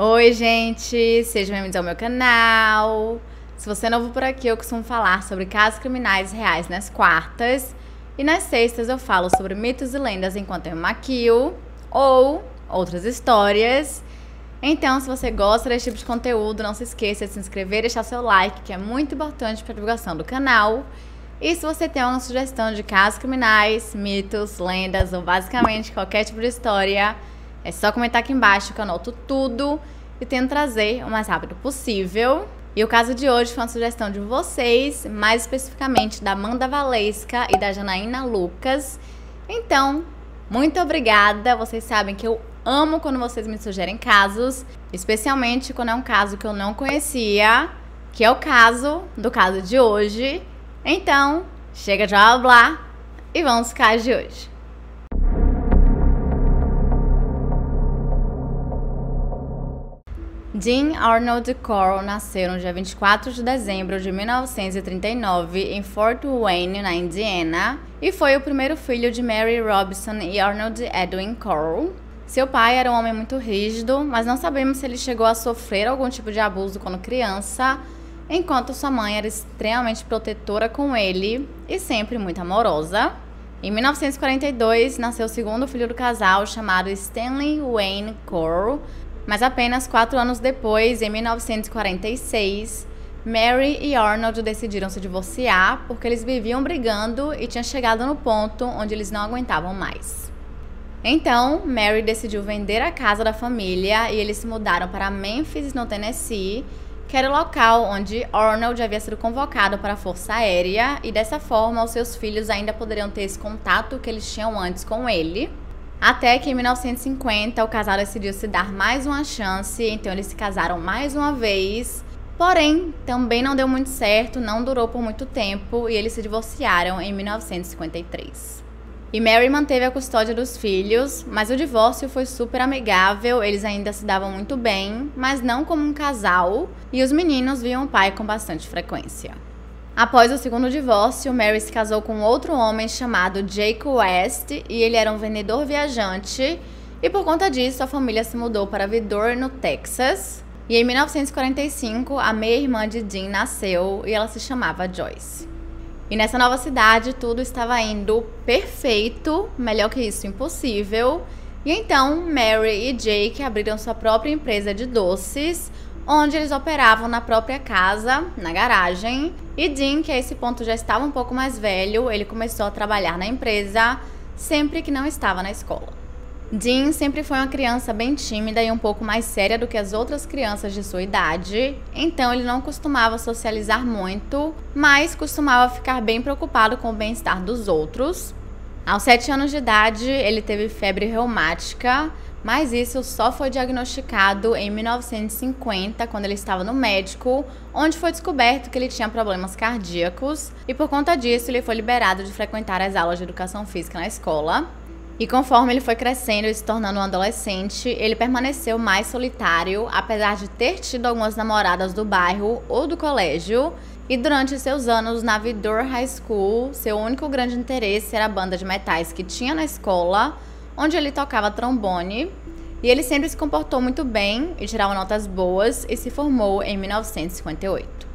Oi, gente! Sejam bem-vindos ao meu canal. Se você é novo por aqui, eu costumo falar sobre casos criminais reais nas quartas. E nas sextas eu falo sobre mitos e lendas enquanto eu maquio ou outras histórias. Então, se você gosta desse tipo de conteúdo, não se esqueça de se inscrever e deixar seu like, que é muito importante para a divulgação do canal. E se você tem alguma sugestão de casos criminais, mitos, lendas ou basicamente qualquer tipo de história, é só comentar aqui embaixo que eu anoto tudo e tento trazer o mais rápido possível. E o caso de hoje foi uma sugestão de vocês, mais especificamente da Amanda Valesca e da Janaína Lucas. Então, muito obrigada. Vocês sabem que eu amo quando vocês me sugerem casos, especialmente quando é um caso que eu não conhecia, que é o caso de hoje. Então, chega de blá blá e vamos ao caso de hoje. Dean Arnold Corll nasceu no dia 24 de dezembro de 1939 em Fort Wayne, na Indiana, e foi o primeiro filho de Mary Robinson e Arnold Edwin Corll. Seu pai era um homem muito rígido, mas não sabemos se ele chegou a sofrer algum tipo de abuso quando criança, enquanto sua mãe era extremamente protetora com ele e sempre muito amorosa. Em 1942, nasceu o segundo filho do casal, chamado Stanley Wayne Corll, mas apenas 4 anos depois, em 1946, Mary e Arnold decidiram se divorciar porque eles viviam brigando e tinham chegado no ponto onde eles não aguentavam mais. Então, Mary decidiu vender a casa da família e eles se mudaram para Memphis, no Tennessee, que era o local onde Arnold havia sido convocado para a Força Aérea, e dessa forma os seus filhos ainda poderiam ter esse contato que eles tinham antes com ele. Até que em 1950 o casal decidiu se dar mais uma chance, então eles se casaram mais uma vez. Porém, também não deu muito certo, não durou por muito tempo e eles se divorciaram em 1953. E Mary manteve a custódia dos filhos, mas o divórcio foi super amigável, eles ainda se davam muito bem, mas não como um casal, e os meninos viam o pai com bastante frequência. Após o segundo divórcio, Mary se casou com outro homem chamado Jake West, e ele era um vendedor viajante, e por conta disso a família se mudou para Vidor, no Texas. E em 1945, a meia-irmã de Dean nasceu e ela se chamava Joyce. E nessa nova cidade tudo estava indo perfeito, melhor que isso, impossível. E então Mary e Jake abriram sua própria empresa de doces, onde eles operavam na própria casa, na garagem. E Dean, que a esse ponto já estava um pouco mais velho, ele começou a trabalhar na empresa sempre que não estava na escola. Dean sempre foi uma criança bem tímida e um pouco mais séria do que as outras crianças de sua idade, então ele não costumava socializar muito, mas costumava ficar bem preocupado com o bem-estar dos outros. Aos 7 anos de idade, ele teve febre reumática, mas isso só foi diagnosticado em 1950, quando ele estava no médico, onde foi descoberto que ele tinha problemas cardíacos, e por conta disso ele foi liberado de frequentar as aulas de educação física na escola. E conforme ele foi crescendo e se tornando um adolescente, ele permaneceu mais solitário, apesar de ter tido algumas namoradas do bairro ou do colégio. E durante seus anos na Vidor High School, seu único grande interesse era a banda de metais que tinha na escola, onde ele tocava trombone. E ele sempre se comportou muito bem e tirava notas boas e se formou em 1958.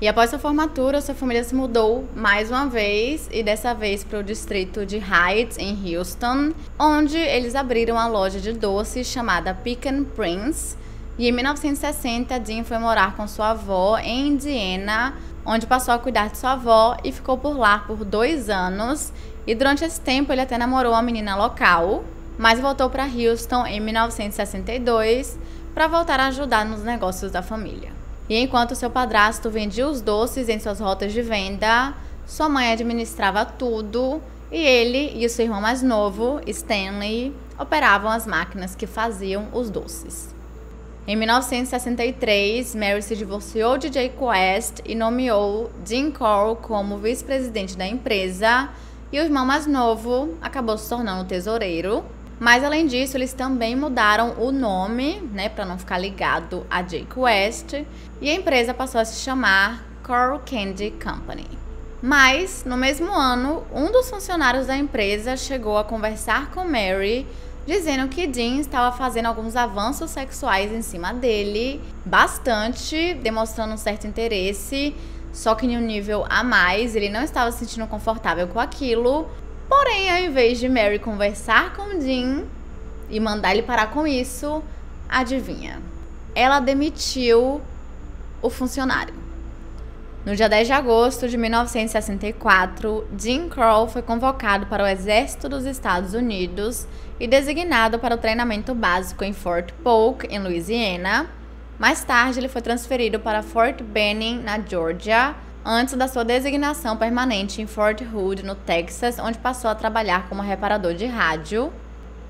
E após sua formatura, sua família se mudou mais uma vez, e dessa vez para o distrito de Heights, em Houston, onde eles abriram uma loja de doces chamada Pecan Prince. E em 1960, Dean foi morar com sua avó em Indiana, onde passou a cuidar de sua avó e ficou por lá por 2 anos. E durante esse tempo ele até namorou uma menina local, mas voltou para Houston em 1962 para voltar a ajudar nos negócios da família. E enquanto seu padrasto vendia os doces em suas rotas de venda, sua mãe administrava tudo e ele e o seu irmão mais novo, Stanley, operavam as máquinas que faziam os doces. Em 1963, Mary se divorciou de Jake West e nomeou Dean Corll como vice-presidente da empresa, e o irmão mais novo acabou se tornando tesoureiro. Mas além disso, eles também mudaram o nome, para não ficar ligado a Jake West, e a empresa passou a se chamar Corll Candy Company. Mas, no mesmo ano, um dos funcionários da empresa chegou a conversar com Mary dizendo que Dean estava fazendo alguns avanços sexuais em cima dele, bastante, demonstrando um certo interesse, só que em um nível a mais, ele não estava se sentindo confortável com aquilo. Porém, ao invés de Mary conversar com Dean e mandar ele parar com isso, adivinha? Ela demitiu o funcionário. No dia 10 de agosto de 1964, Dean Crowell foi convocado para o Exército dos Estados Unidos e designado para o treinamento básico em Fort Polk, em Louisiana. Mais tarde, ele foi transferido para Fort Benning, na Geórgia, antes da sua designação permanente em Fort Hood, no Texas, onde passou a trabalhar como reparador de rádio.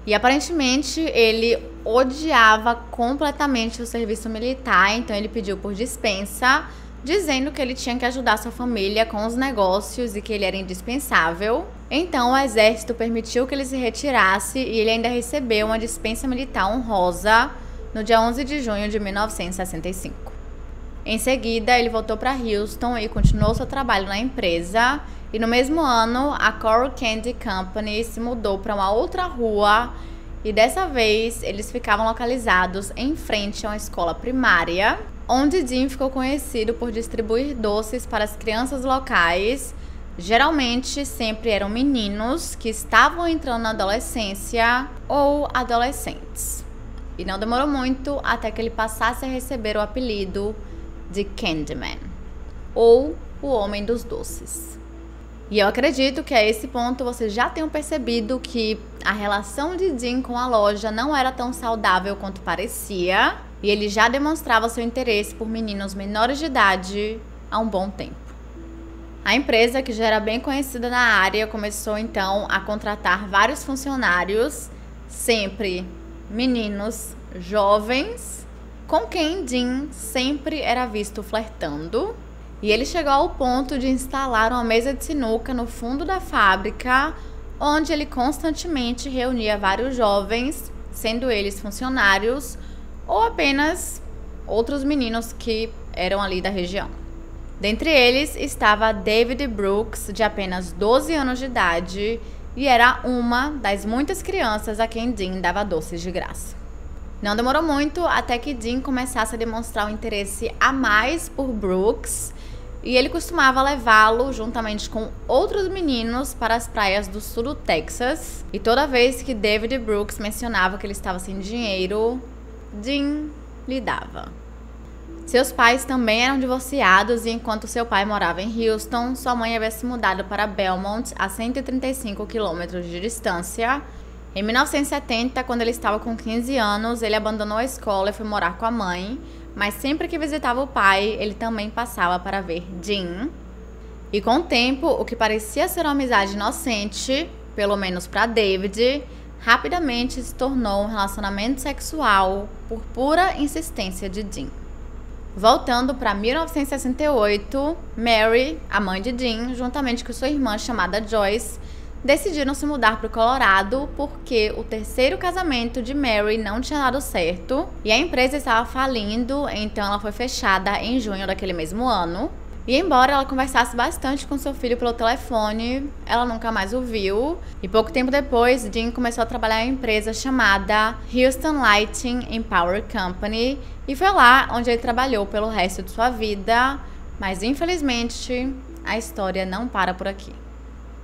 E aparentemente ele odiava completamente o serviço militar, então ele pediu por dispensa, dizendo que ele tinha que ajudar sua família com os negócios e que ele era indispensável. Então o exército permitiu que ele se retirasse e ele ainda recebeu uma dispensa militar honrosa no dia 11 de junho de 1965. Em seguida, ele voltou para Houston e continuou seu trabalho na empresa. E no mesmo ano, a Coral Candy Company se mudou para uma outra rua e dessa vez eles ficavam localizados em frente a uma escola primária, onde Dean ficou conhecido por distribuir doces para as crianças locais. Geralmente sempre eram meninos que estavam entrando na adolescência ou adolescentes. E não demorou muito até que ele passasse a receber o apelido de Candyman, ou o Homem dos Doces. E eu acredito que a esse ponto vocês já tenham percebido que a relação de Dean com a loja não era tão saudável quanto parecia, e ele já demonstrava seu interesse por meninos menores de idade há um bom tempo. A empresa, que já era bem conhecida na área, começou então a contratar vários funcionários, sempre meninos jovens, com quem Dean sempre era visto flertando. E ele chegou ao ponto de instalar uma mesa de sinuca no fundo da fábrica, onde ele constantemente reunia vários jovens, sendo eles funcionários ou apenas outros meninos que eram ali da região. Dentre eles estava David Brooks, de apenas 12 anos de idade, e era uma das muitas crianças a quem Dean dava doces de graça. Não demorou muito até que Dean começasse a demonstrar um interesse a mais por Brooks, e ele costumava levá-lo juntamente com outros meninos para as praias do sul do Texas. E toda vez que David Brooks mencionava que ele estava sem dinheiro, Dean lhe dava. Seus pais também eram divorciados e enquanto seu pai morava em Houston, sua mãe havia se mudado para Belmont, a 135 quilômetros de distância. Em 1970, quando ele estava com 15 anos, ele abandonou a escola e foi morar com a mãe, mas sempre que visitava o pai, ele também passava para ver Dean. E com o tempo, o que parecia ser uma amizade inocente, pelo menos para David, rapidamente se tornou um relacionamento sexual por pura insistência de Dean. Voltando para 1968, Mary, a mãe de Dean, juntamente com sua irmã chamada Joyce, decidiram se mudar para o Colorado porque o terceiro casamento de Mary não tinha dado certo e a empresa estava falindo, então ela foi fechada em junho daquele mesmo ano. E embora ela conversasse bastante com seu filho pelo telefone, ela nunca mais o viu. E pouco tempo depois, Dean começou a trabalhar em uma empresa chamada Houston Lighting and Power Company e foi lá onde ele trabalhou pelo resto de sua vida. Mas infelizmente, a história não para por aqui.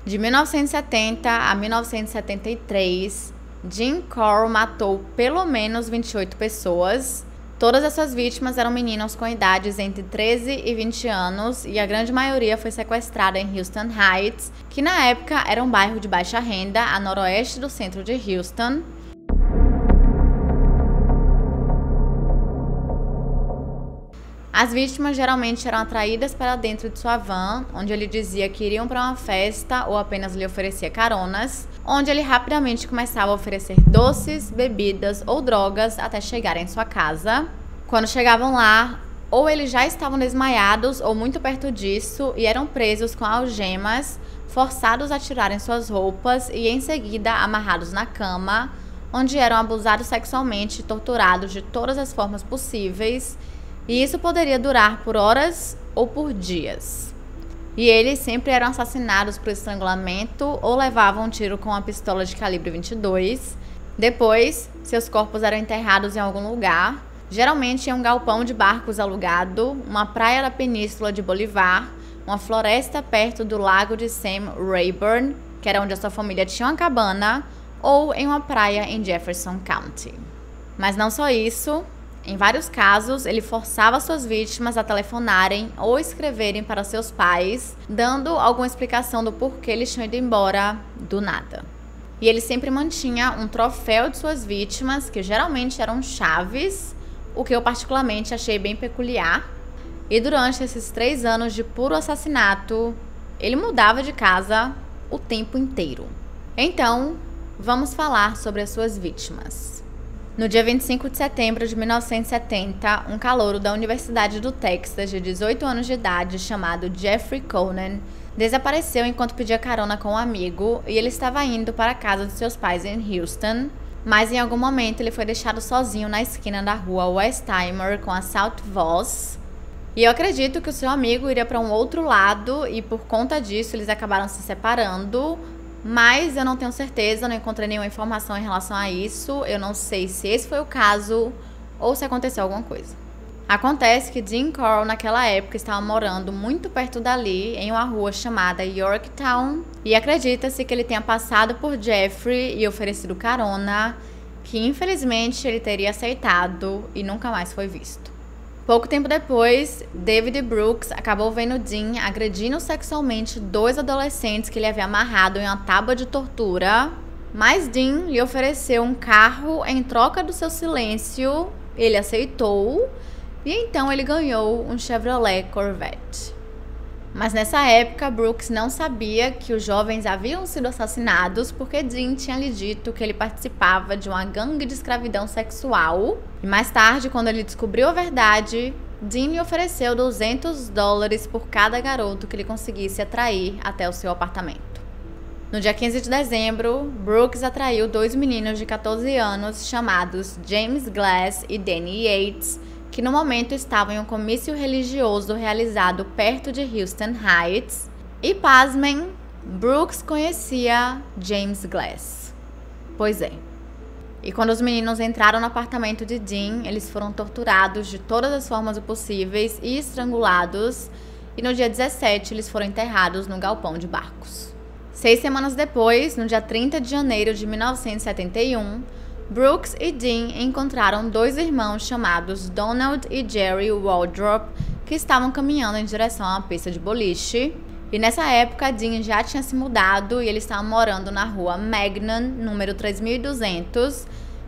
De 1970 a 1973, Dean Crowell matou pelo menos 28 pessoas. Todas essas vítimas eram meninos com idades entre 13 e 20 anos e a grande maioria foi sequestrada em Houston Heights, que na época era um bairro de baixa renda a noroeste do centro de Houston. As vítimas geralmente eram atraídas para dentro de sua van, onde ele dizia que iriam para uma festa ou apenas lhe oferecia caronas, onde ele rapidamente começava a oferecer doces, bebidas ou drogas até chegarem em sua casa. Quando chegavam lá, ou eles já estavam desmaiados ou muito perto disso e eram presos com algemas, forçados a tirarem suas roupas e em seguida amarrados na cama, onde eram abusados sexualmente e torturados de todas as formas possíveis. E isso poderia durar por horas ou por dias. E eles sempre eram assassinados por estrangulamento ou levavam um tiro com uma pistola de calibre 22. Depois, seus corpos eram enterrados em algum lugar, geralmente em um galpão de barcos alugado, uma praia da península de Bolivar, uma floresta perto do lago de Sam Rayburn, que era onde a sua família tinha uma cabana, ou em uma praia em Jefferson County. Mas não só isso, em vários casos ele forçava suas vítimas a telefonarem ou escreverem para seus pais, dando alguma explicação do porquê eles tinham ido embora do nada. E ele sempre mantinha um troféu de suas vítimas, que geralmente eram chaves, o que eu particularmente achei bem peculiar. E durante esses 3 anos de puro assassinato, ele mudava de casa o tempo inteiro. Então, vamos falar sobre as suas vítimas. No dia 25 de setembro de 1970, um calouro da Universidade do Texas, de 18 anos de idade, chamado Jeffrey Conan, desapareceu enquanto pedia carona com um amigo e ele estava indo para a casa de seus pais em Houston, mas em algum momento ele foi deixado sozinho na esquina da rua Westheimer com a South Voss. E eu acredito que o seu amigo iria para um outro lado e por conta disso eles acabaram se separando, mas eu não tenho certeza, não encontrei nenhuma informação em relação a isso. Eu não sei se esse foi o caso ou se aconteceu alguma coisa. Acontece que Dean Corll naquela época estava morando muito perto dali, em uma rua chamada Yorktown, e acredita-se que ele tenha passado por Jeffrey e oferecido carona, que infelizmente ele teria aceitado e nunca mais foi visto. Pouco tempo depois, David Brooks acabou vendo Dean agredindo sexualmente 2 adolescentes que ele havia amarrado em uma tábua de tortura, mas Dean lhe ofereceu um carro em troca do seu silêncio, ele aceitou, e então ele ganhou um Chevrolet Corvette. Mas nessa época, Brooks não sabia que os jovens haviam sido assassinados porque Dean tinha lhe dito que ele participava de uma gangue de escravidão sexual. E mais tarde, quando ele descobriu a verdade, Dean lhe ofereceu $200 por cada garoto que ele conseguisse atrair até o seu apartamento. No dia 15 de dezembro, Brooks atraiu 2 meninos de 14 anos chamados James Glass e Danny Yates, que no momento estavam em um comício religioso realizado perto de Houston Heights. E pasmem, Brooks conhecia James Glass. Pois é. E quando os meninos entraram no apartamento de Dean, eles foram torturados de todas as formas possíveis e estrangulados. E no dia 17, eles foram enterrados no galpão de barcos. 6 semanas depois, no dia 30 de janeiro de 1971, Brooks e Dean encontraram 2 irmãos chamados Donald e Jerry Waldrop, que estavam caminhando em direção a uma pista de boliche. E nessa época, Dean já tinha se mudado e eles estavam morando na rua Magnan, número 3200.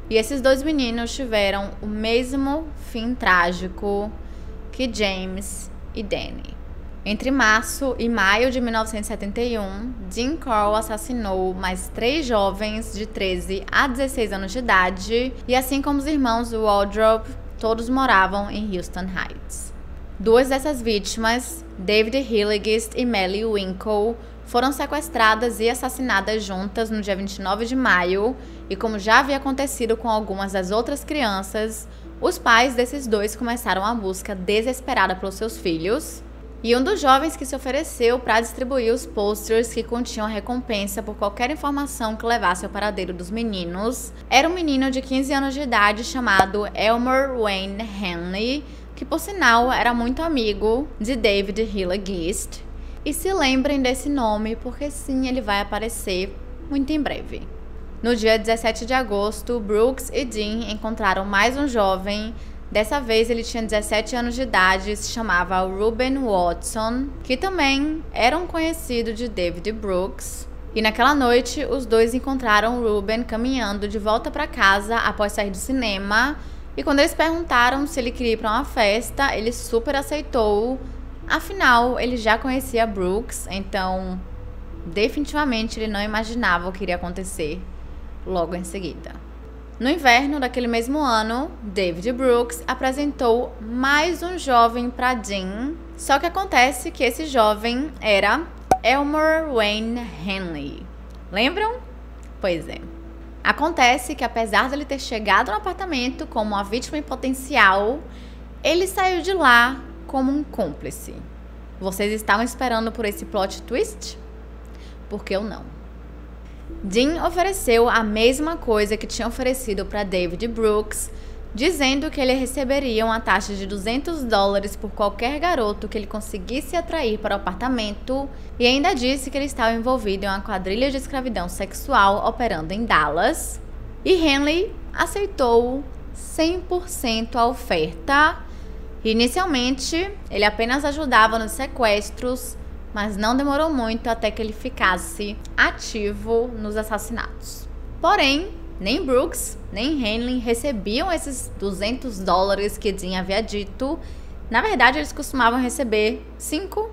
E esses 2 meninos tiveram o mesmo fim trágico que James e Danny. Entre março e maio de 1971, Dean Corll assassinou mais 3 jovens de 13 a 16 anos de idade, e assim como os irmãos Waldrop, todos moravam em Houston Heights. 2 dessas vítimas, David Hilligist e Melly Winkle, foram sequestradas e assassinadas juntas no dia 29 de maio, e como já havia acontecido com algumas das outras crianças, os pais desses 2 começaram a busca desesperada pelos seus filhos. E um dos jovens que se ofereceu para distribuir os posters que continham a recompensa por qualquer informação que levasse ao paradeiro dos meninos era um menino de 15 anos de idade chamado Elmer Wayne Henley, que por sinal era muito amigo de David Hilligist. E se lembrem desse nome porque sim, ele vai aparecer muito em breve. No dia 17 de agosto, Brooks e Dean encontraram mais um jovem. Dessa vez ele tinha 17 anos de idade e se chamava Ruben Watson, que também era um conhecido de David Brooks. E naquela noite, os 2 encontraram Ruben caminhando de volta para casa após sair do cinema. E quando eles perguntaram se ele queria ir para uma festa, ele super aceitou. Afinal, ele já conhecia Brooks, então definitivamente ele não imaginava o que iria acontecer logo em seguida. No inverno daquele mesmo ano, David Brooks apresentou mais um jovem para Dean, só que acontece que esse jovem era Elmer Wayne Henley. Lembram? Pois é. Acontece que apesar de ele ter chegado no apartamento como uma vítima em potencial, ele saiu de lá como um cúmplice. Vocês estavam esperando por esse plot twist? Porque eu não. Dean ofereceu a mesma coisa que tinha oferecido para David Brooks, dizendo que ele receberia uma taxa de $200 por qualquer garoto que ele conseguisse atrair para o apartamento, e ainda disse que ele estava envolvido em uma quadrilha de escravidão sexual operando em Dallas. E Henley aceitou 100% a oferta. Inicialmente, ele apenas ajudava nos sequestros, mas não demorou muito até que ele ficasse ativo nos assassinatos. Porém, nem Brooks, nem Henley recebiam esses $200 que Dean havia dito. Na verdade, eles costumavam receber $5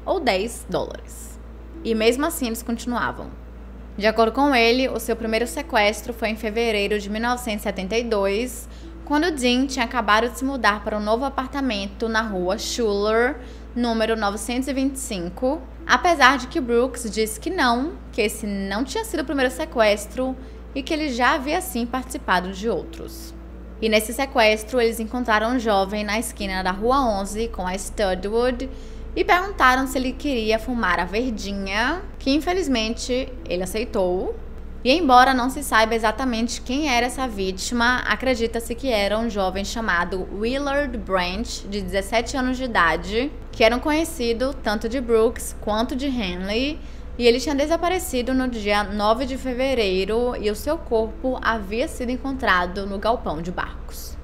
ou $10. E mesmo assim, eles continuavam. De acordo com ele, o seu primeiro sequestro foi em fevereiro de 1972, quando Dean tinha acabado de se mudar para um novo apartamento na rua Schuler, número 925, apesar de que Brooks disse que esse não tinha sido o primeiro sequestro e que ele já havia sim participado de outros. E nesse sequestro, eles encontraram um jovem na esquina da Rua 11 com a Studwood e perguntaram se ele queria fumar a verdinha, que infelizmente ele aceitou. E embora não se saiba exatamente quem era essa vítima, acredita-se que era um jovem chamado Willard Branch, de 17 anos de idade, que era um conhecido tanto de Brooks quanto de Henley, e ele tinha desaparecido no dia 9 de fevereiro e o seu corpo havia sido encontrado no galpão de barcos.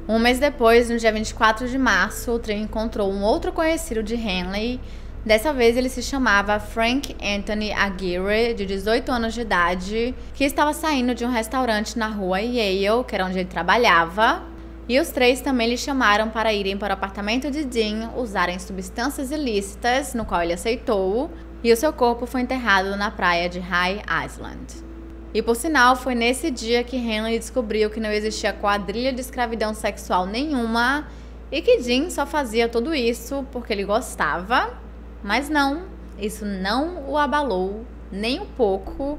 Um mês depois, no dia 24 de março, o trio encontrou um outro conhecido de Henley. Dessa vez ele se chamava Frank Anthony Aguirre, de 18 anos de idade, que estava saindo de um restaurante na rua Yale, que era onde ele trabalhava. E os três também lhe chamaram para irem para o apartamento de Dean, usarem substâncias ilícitas, no qual ele aceitou, e o seu corpo foi enterrado na praia de High Island. E por sinal, foi nesse dia que Henley descobriu que não existia quadrilha de escravidão sexual nenhuma e que Dean só fazia tudo isso porque ele gostava. Mas não, isso não o abalou nem um pouco,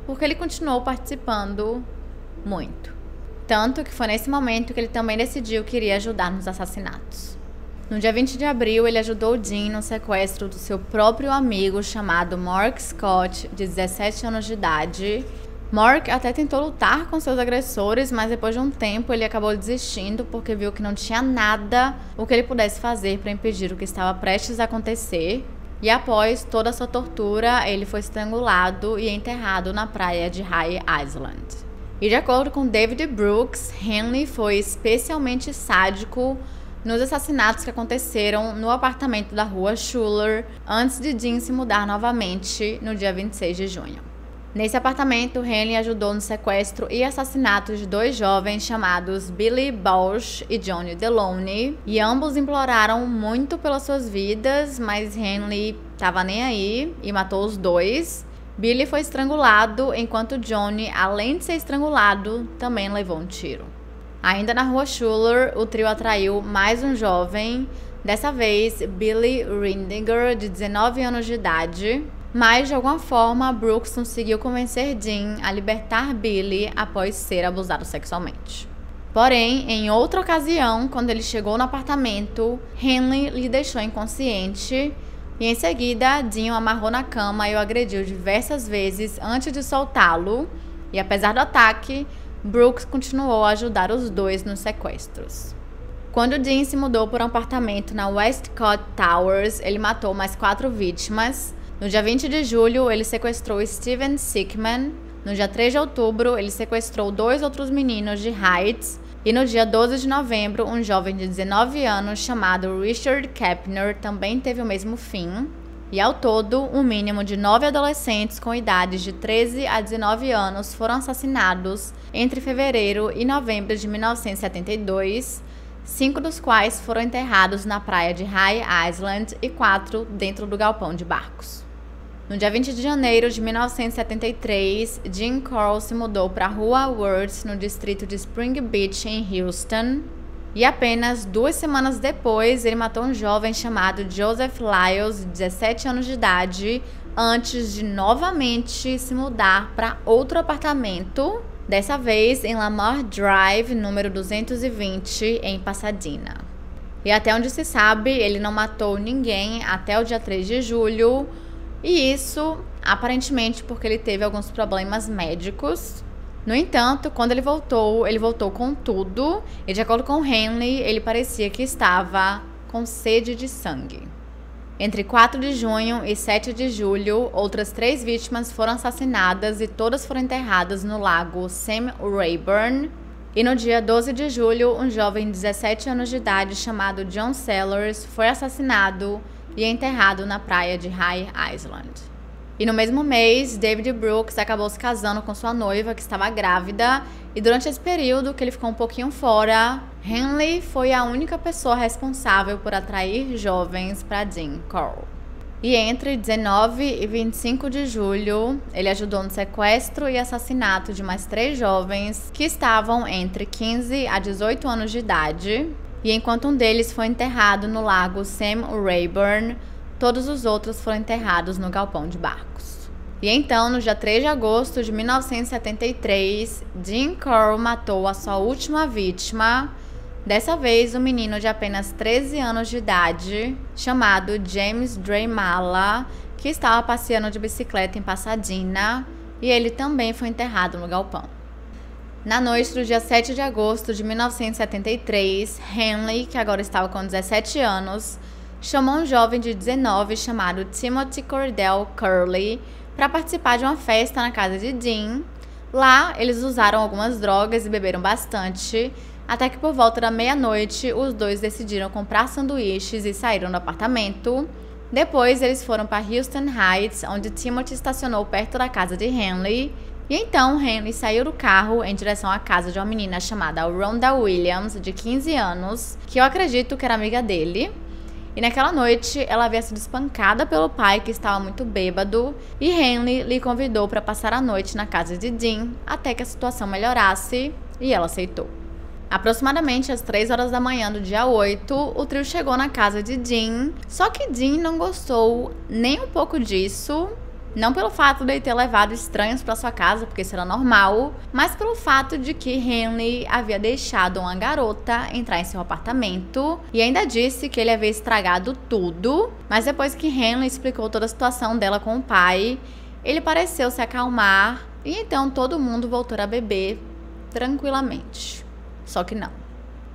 porque ele continuou participando muito. Tanto que foi nesse momento que ele também decidiu que iria ajudar nos assassinatos. No dia 20 de abril, ele ajudou Dean no sequestro do seu próprio amigo chamado Mark Scott, de 17 anos de idade. Mark até tentou lutar com seus agressores, mas depois de um tempo ele acabou desistindo porque viu que não tinha nada o que ele pudesse fazer para impedir o que estava prestes a acontecer. E após toda a sua tortura, ele foi estrangulado e enterrado na praia de High Island. E de acordo com David Brooks, Henley foi especialmente sádico nos assassinatos que aconteceram no apartamento da rua Schuler antes de Dean se mudar novamente no dia 26 de junho. Nesse apartamento, Henley ajudou no sequestro e assassinato de dois jovens chamados Billy Bausch e Johnny Deloney, e ambos imploraram muito pelas suas vidas, mas Henley estava nem aí e matou os dois. Billy foi estrangulado, enquanto Johnny, além de ser estrangulado, também levou um tiro. Ainda na rua Schuler, o trio atraiu mais um jovem, dessa vez Billy Rindinger, de 19 anos de idade, mas de alguma forma Brooks conseguiu convencer Dean a libertar Billy após ser abusado sexualmente. Porém, em outra ocasião, quando ele chegou no apartamento, Henley lhe deixou inconsciente e em seguida Dean o amarrou na cama e o agrediu diversas vezes antes de soltá-lo, e apesar do ataque, Brooks continuou a ajudar os dois nos sequestros. Quando Dean se mudou para um apartamento na Westcott Towers, ele matou mais 4 vítimas. No dia 20 de julho, ele sequestrou Steven Sickman. No dia 3 de outubro, ele sequestrou 2 outros meninos de Heights. E no dia 12 de novembro, um jovem de 19 anos chamado Richard Kepner também teve o mesmo fim. E ao todo, um mínimo de 9 adolescentes com idades de 13 a 19 anos foram assassinados entre fevereiro e novembro de 1972, 5 dos quais foram enterrados na praia de High Island e 4 dentro do galpão de barcos. No dia 20 de janeiro de 1973, Jean Carroll se mudou para a Rua Worth, no distrito de Spring Beach, em Houston. E apenas 2 semanas depois, ele matou um jovem chamado Joseph Lyles, de 17 anos de idade, antes de novamente se mudar para outro apartamento, dessa vez em Lamar Drive, número 220, em Pasadena. E até onde se sabe, ele não matou ninguém até o dia 3 de julho, e isso aparentemente porque ele teve alguns problemas médicos. No entanto, quando ele voltou com tudo, e de acordo com Henley, ele parecia que estava com sede de sangue. Entre 4 de junho e 7 de julho, outras 3 vítimas foram assassinadas e todas foram enterradas no lago Sam Rayburn. E no dia 12 de julho, um jovem de 17 anos de idade chamado John Sellers foi assassinado e enterrado na praia de High Island. E no mesmo mês, David Brooks acabou se casando com sua noiva, que estava grávida, e durante esse período que ele ficou um pouquinho fora, Henley foi a única pessoa responsável por atrair jovens para Dean Corll. E entre 19 e 25 de julho, ele ajudou no sequestro e assassinato de mais 3 jovens que estavam entre 15 a 18 anos de idade, e enquanto um deles foi enterrado no lago Sam Rayburn, todos os outros foram enterrados no galpão de barcos. E então, no dia 3 de agosto de 1973, Dean Corll matou a sua última vítima, dessa vez um menino de apenas 13 anos de idade, chamado James Dremala, que estava passeando de bicicleta em Pasadena, e ele também foi enterrado no galpão. Na noite do dia 7 de agosto de 1973, Henley, que agora estava com 17 anos, chamou um jovem de 19 chamado Timothy Cordell Curley para participar de uma festa na casa de Dean. Lá, eles usaram algumas drogas e beberam bastante, até que por volta da meia-noite, os dois decidiram comprar sanduíches e saíram do apartamento. Depois, eles foram para Houston Heights, onde Timothy estacionou perto da casa de Henley. E então, Henley saiu do carro em direção à casa de uma menina chamada Rhonda Williams, de 15 anos, que eu acredito que era amiga dele. E naquela noite, ela havia sido espancada pelo pai, que estava muito bêbado, e Henley lhe convidou para passar a noite na casa de Dean, até que a situação melhorasse, e ela aceitou. Aproximadamente às 3 horas da manhã do dia 8, o trio chegou na casa de Dean, só que Dean não gostou nem um pouco disso. Não pelo fato de ele ter levado estranhos para sua casa, porque isso era normal, mas pelo fato de que Henley havia deixado uma garota entrar em seu apartamento e ainda disse que ele havia estragado tudo. Mas depois que Henley explicou toda a situação dela com o pai, ele pareceu se acalmar e então todo mundo voltou a beber tranquilamente. Só que não.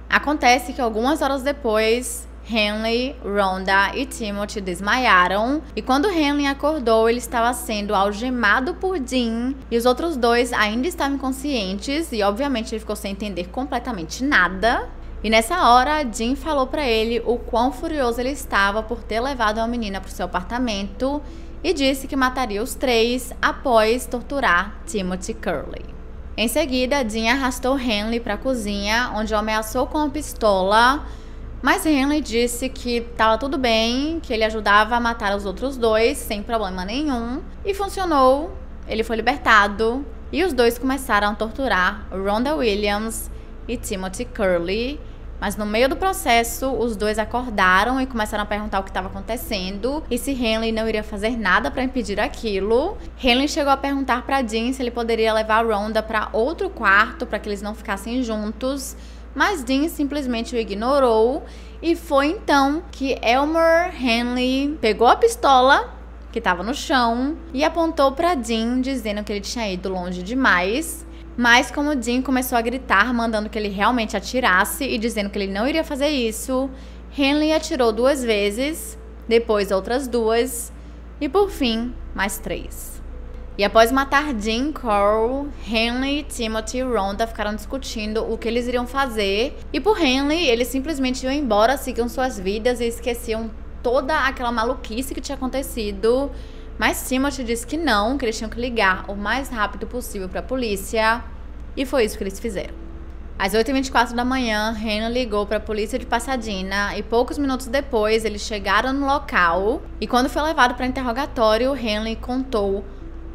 Acontece que algumas horas depois, Henley, Rhonda e Timothy desmaiaram, e quando Henley acordou, ele estava sendo algemado por Dean, e os outros dois ainda estavam inconscientes, e obviamente ele ficou sem entender completamente nada. E nessa hora, Dean falou para ele o quão furioso ele estava por ter levado uma menina para o seu apartamento, e disse que mataria os 3 após torturar Timothy Curley. Em seguida, Dean arrastou Henley para a cozinha, onde o ameaçou com uma pistola. Mas Henley disse que estava tudo bem, que ele ajudava a matar os outros 2 sem problema nenhum. E funcionou, ele foi libertado e os dois começaram a torturar Rhonda Williams e Timothy Curley. Mas no meio do processo, os dois acordaram e começaram a perguntar o que estava acontecendo e se Henley não iria fazer nada para impedir aquilo. Henley chegou a perguntar para Dean se ele poderia levar Rhonda para outro quarto para que eles não ficassem juntos. Mas Dean simplesmente o ignorou e foi então que Elmer Henley pegou a pistola que estava no chão e apontou para Dean, dizendo que ele tinha ido longe demais. Mas como Dean começou a gritar, mandando que ele realmente atirasse e dizendo que ele não iria fazer isso, Henley atirou 2 vezes, depois outras 2 e por fim mais 3. E após matar Dean Corll, Henley, Timothy e Rhonda ficaram discutindo o que eles iriam fazer. E por Henley, eles simplesmente iam embora, seguiam suas vidas e esqueciam toda aquela maluquice que tinha acontecido. Mas Timothy disse que não, que eles tinham que ligar o mais rápido possível para a polícia. E foi isso que eles fizeram. Às 8h24 da manhã, Henley ligou para a polícia de Pasadena e poucos minutos depois eles chegaram no local. E quando foi levado para interrogatório, Henley contou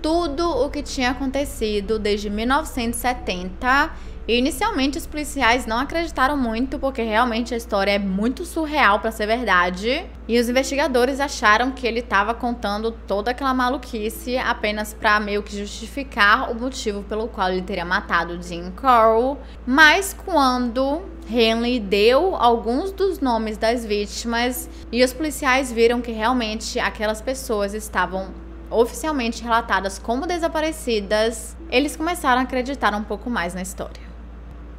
tudo o que tinha acontecido desde 1970 e inicialmente os policiais não acreditaram muito porque realmente a história é muito surreal para ser verdade e os investigadores acharam que ele estava contando toda aquela maluquice apenas para meio que justificar o motivo pelo qual ele teria matado Dean Corll. Mas quando Henley deu alguns dos nomes das vítimas e os policiais viram que realmente aquelas pessoas estavam oficialmente relatadas como desaparecidas, eles começaram a acreditar um pouco mais na história.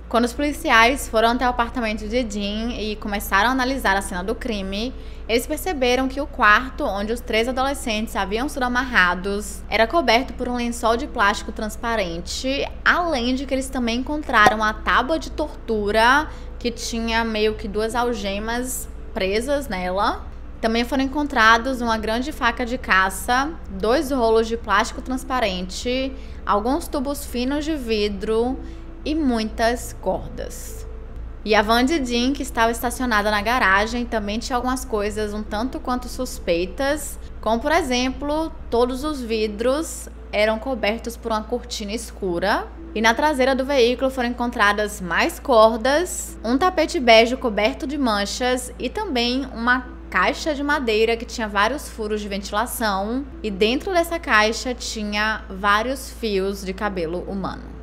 Quando os policiais foram até o apartamento de Dean e começaram a analisar a cena do crime, eles perceberam que o quarto onde os 3 adolescentes haviam sido amarrados era coberto por um lençol de plástico transparente, além de que eles também encontraram a tábua de tortura que tinha meio que 2 algemas presas nela. Também foram encontrados uma grande faca de caça, 2 rolos de plástico transparente, alguns tubos finos de vidro e muitas cordas. E a van de Dean, que estava estacionada na garagem, também tinha algumas coisas um tanto quanto suspeitas, como por exemplo, todos os vidros eram cobertos por uma cortina escura. E na traseira do veículo foram encontradas mais cordas, um tapete bege coberto de manchas e também uma caixa de madeira que tinha vários furos de ventilação. E dentro dessa caixa tinha vários fios de cabelo humano.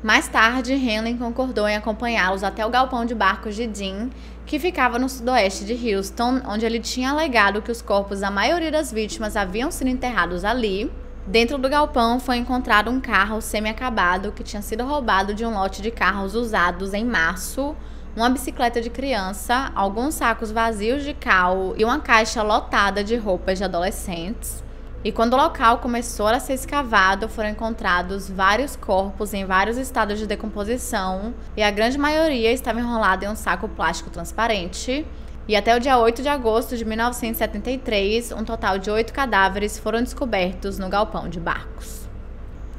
Mais tarde, Henley concordou em acompanhá-los até o galpão de barcos de Dean, que ficava no sudoeste de Houston, onde ele tinha alegado que os corpos da maioria das vítimas haviam sido enterrados ali. Dentro do galpão foi encontrado um carro semi-acabado que tinha sido roubado de um lote de carros usados em março, uma bicicleta de criança, alguns sacos vazios de cal e uma caixa lotada de roupas de adolescentes. E quando o local começou a ser escavado, foram encontrados vários corpos em vários estados de decomposição e a grande maioria estava enrolada em um saco plástico transparente. E até o dia 8 de agosto de 1973, um total de 8 cadáveres foram descobertos no galpão de barcos.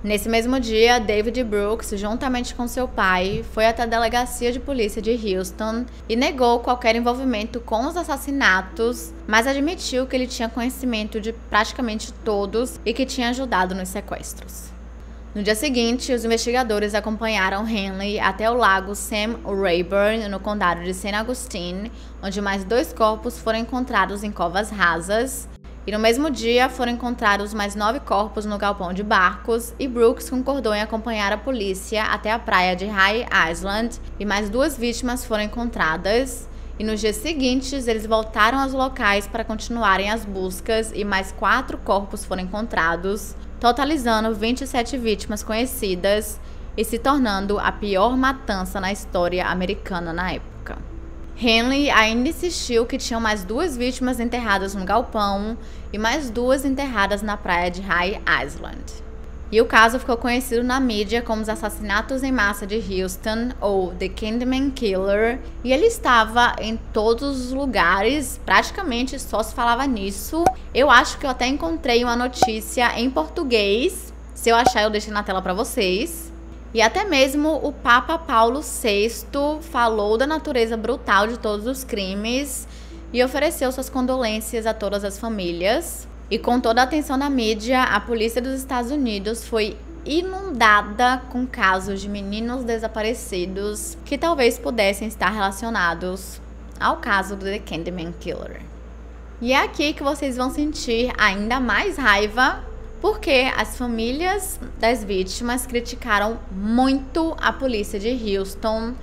Nesse mesmo dia, David Brooks, juntamente com seu pai, foi até a delegacia de polícia de Houston e negou qualquer envolvimento com os assassinatos, mas admitiu que ele tinha conhecimento de praticamente todos e que tinha ajudado nos sequestros. No dia seguinte, os investigadores acompanharam Henley até o lago Sam Rayburn, no condado de St. Augustine, onde mais 2 corpos foram encontrados em covas rasas. E no mesmo dia foram encontrados mais 9 corpos no galpão de barcos e Brooks concordou em acompanhar a polícia até a praia de High Island e mais 2 vítimas foram encontradas. E nos dias seguintes eles voltaram aos locais para continuarem as buscas e mais 4 corpos foram encontrados, totalizando 27 vítimas conhecidas e se tornando a pior matança na história americana na época. Henley ainda insistiu que tinham mais 2 vítimas enterradas no galpão e mais 2 enterradas na praia de High Island. E o caso ficou conhecido na mídia como os assassinatos em massa de Houston, ou The Candyman Killer, e ele estava em todos os lugares, praticamente só se falava nisso. Eu acho que eu até encontrei uma notícia em português, se eu achar eu deixo na tela para vocês. E até mesmo o Papa Paulo VI falou da natureza brutal de todos os crimes e ofereceu suas condolências a todas as famílias. E com toda a atenção da mídia, a polícia dos Estados Unidos foi inundada com casos de meninos desaparecidos que talvez pudessem estar relacionados ao caso do The Candyman Killer. E é aqui que vocês vão sentir ainda mais raiva, porque as famílias das vítimas criticaram muito a polícia de Houston,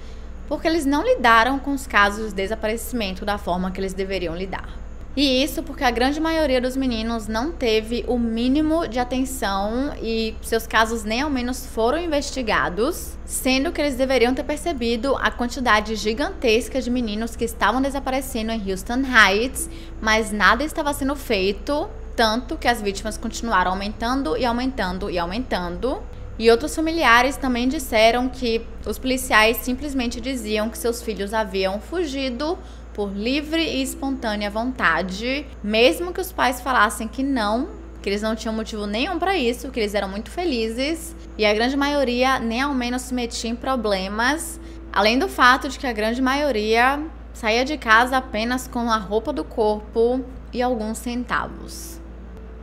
porque eles não lidaram com os casos de desaparecimento da forma que eles deveriam lidar. E isso porque a grande maioria dos meninos não teve o mínimo de atenção e seus casos nem ao menos foram investigados, sendo que eles deveriam ter percebido a quantidade gigantesca de meninos que estavam desaparecendo em Houston Heights, mas nada estava sendo feito. Tanto que as vítimas continuaram aumentando e aumentando e aumentando. E outros familiares também disseram que os policiais simplesmente diziam que seus filhos haviam fugido por livre e espontânea vontade, mesmo que os pais falassem que não, que eles não tinham motivo nenhum para isso, que eles eram muito felizes. E a grande maioria nem ao menos se metia em problemas, além do fato de que a grande maioria saía de casa apenas com a roupa do corpo e alguns centavos.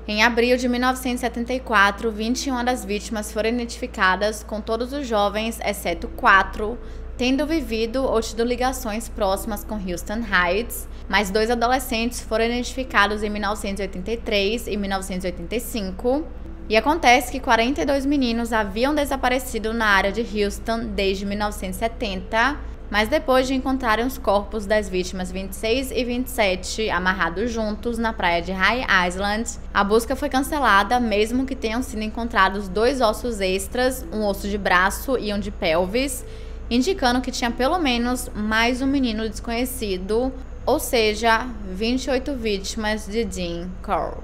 Em abril de 1974, 21 das vítimas foram identificadas, com todos os jovens, exceto 4, tendo vivido ou tido ligações próximas com Houston Heights. Mais 2 adolescentes foram identificados em 1983 e 1985. E acontece que 42 meninos haviam desaparecido na área de Houston desde 1970, Mas depois de encontrarem os corpos das vítimas 26 e 27 amarrados juntos na praia de High Island, a busca foi cancelada, mesmo que tenham sido encontrados 2 ossos extras, um osso de braço e um de pelvis, indicando que tinha pelo menos mais um menino desconhecido, ou seja, 28 vítimas de Dean Corll.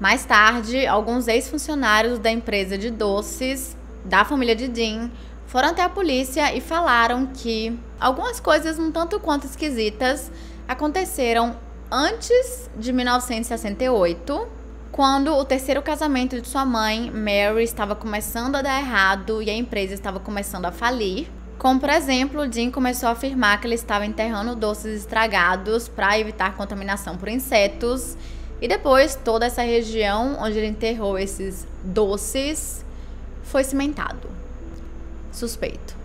Mais tarde, alguns ex-funcionários da empresa de doces da família de Dean foram até a polícia e falaram que algumas coisas um tanto quanto esquisitas aconteceram antes de 1968, quando o terceiro casamento de sua mãe, Mary, estava começando a dar errado e a empresa estava começando a falir. Como, por exemplo, Dean começou a afirmar que ele estava enterrando doces estragados para evitar contaminação por insetos, e depois toda essa região onde ele enterrou esses doces foi cimentado. Suspeito.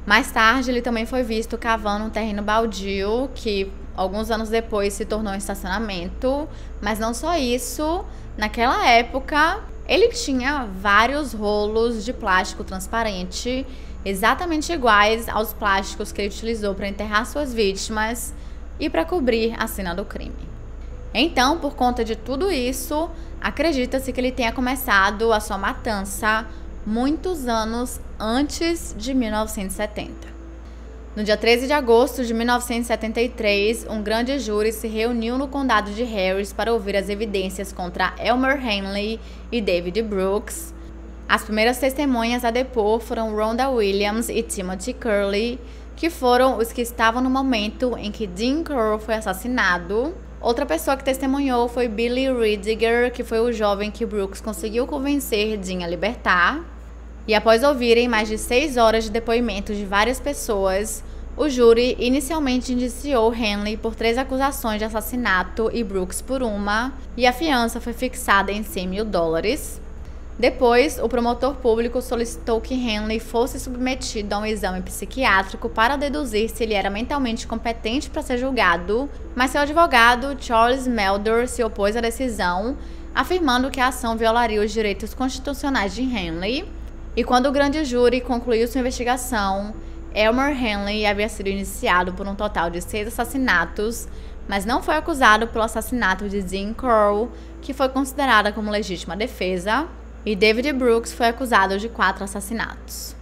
Mais tarde, ele também foi visto cavando um terreno baldio, que alguns anos depois se tornou um estacionamento. Mas não só isso, naquela época, ele tinha vários rolos de plástico transparente, exatamente iguais aos plásticos que ele utilizou para enterrar suas vítimas e para cobrir a cena do crime. Então, por conta de tudo isso, acredita-se que ele tenha começado a sua matança muitos anos antes de 1970. No dia 13 de agosto de 1973, um grande júri se reuniu no condado de Harris para ouvir as evidências contra Elmer Henley e David Brooks. As primeiras testemunhas a depor foram Rhonda Williams e Timothy Curley, que foram os que estavam no momento em que Dean Corll foi assassinado. Outra pessoa que testemunhou foi Billy Riediger, que foi o jovem que Brooks conseguiu convencer Dean a libertar. E após ouvirem mais de 6 horas de depoimentos de várias pessoas, o júri inicialmente indiciou Henley por 3 acusações de assassinato e Brooks por uma, e a fiança foi fixada em $100 mil. Depois, o promotor público solicitou que Henley fosse submetido a um exame psiquiátrico para deduzir se ele era mentalmente competente para ser julgado, mas seu advogado, Charles Melder, se opôs à decisão, afirmando que a ação violaria os direitos constitucionais de Henley. E quando o grande júri concluiu sua investigação, Elmer Henley havia sido indiciado por um total de 6 assassinatos, mas não foi acusado pelo assassinato de Dean Corll, que foi considerada como legítima defesa, e David Brooks foi acusado de 4 assassinatos.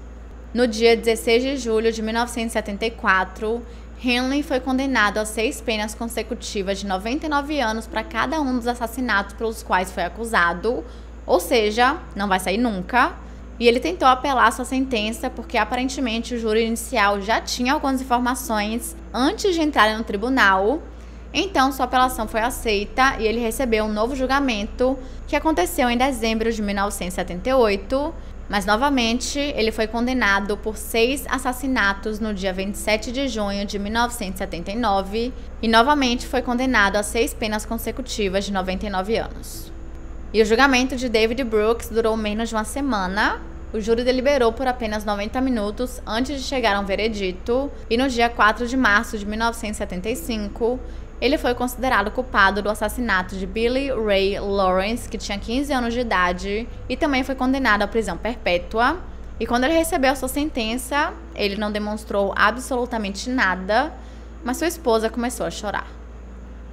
No dia 16 de julho de 1974, Henley foi condenado a 6 penas consecutivas de 99 anos para cada um dos assassinatos pelos quais foi acusado, ou seja, não vai sair nunca. E ele tentou apelar sua sentença porque aparentemente o júri inicial já tinha algumas informações antes de entrar no tribunal. Então sua apelação foi aceita e ele recebeu um novo julgamento que aconteceu em dezembro de 1978, mas novamente ele foi condenado por 6 assassinatos no dia 27 de junho de 1979 e novamente foi condenado a 6 penas consecutivas de 99 anos. E o julgamento de David Brooks durou menos de uma semana. O júri deliberou por apenas 90 minutos antes de chegar a um veredito, e no dia 4 de março de 1975, ele foi considerado culpado do assassinato de Billy Ray Lawrence, que tinha 15 anos de idade, e também foi condenado à prisão perpétua. E quando ele recebeu a sua sentença, ele não demonstrou absolutamente nada, mas sua esposa começou a chorar.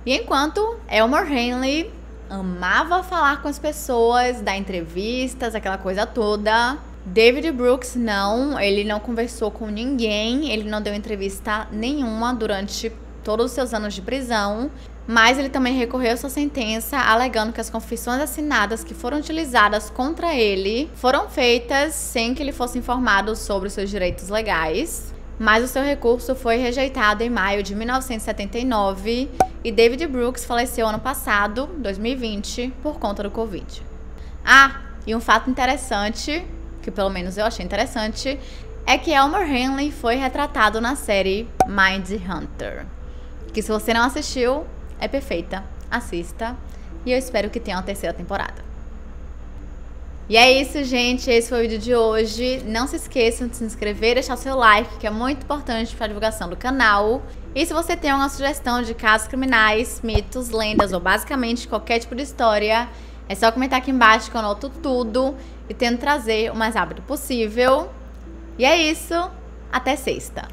E enquanto Elmer Henley amava falar com as pessoas, dar entrevistas, aquela coisa toda, David Brooks não, ele não conversou com ninguém, ele não deu entrevista nenhuma durante todos os seus anos de prisão, mas ele também recorreu à sua sentença, alegando que as confissões assinadas que foram utilizadas contra ele foram feitas sem que ele fosse informado sobre os seus direitos legais. Mas o seu recurso foi rejeitado em maio de 1979 e David Brooks faleceu ano passado, 2020, por conta do Covid. Ah, e um fato interessante, que pelo menos eu achei interessante, é que Elmer Henley foi retratado na série Mindhunter, que se você não assistiu, é perfeita, assista, e eu espero que tenha uma 3ª temporada. E é isso, gente, esse foi o vídeo de hoje. Não se esqueçam de se inscrever e deixar o seu like, que é muito importante para a divulgação do canal. E se você tem alguma sugestão de casos criminais, mitos, lendas ou basicamente qualquer tipo de história, é só comentar aqui embaixo que eu anoto tudo e tento trazer o mais rápido possível. E é isso, até sexta!